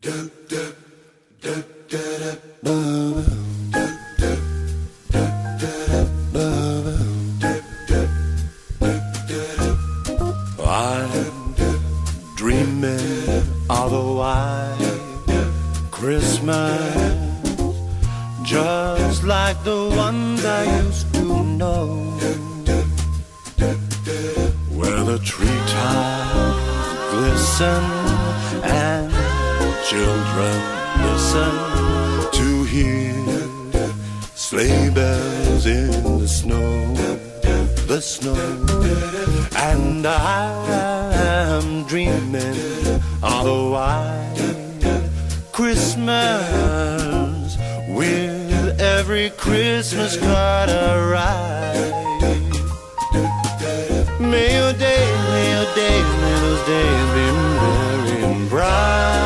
I'm dreaming of a white Christmas, just like the ones I used to know, where the treetops glisten and children listen to hear sleigh bells in the snow, the snow. And I'm dreaming of a white Christmas, with every Christmas card I write. May your days, may those days be merry and bright.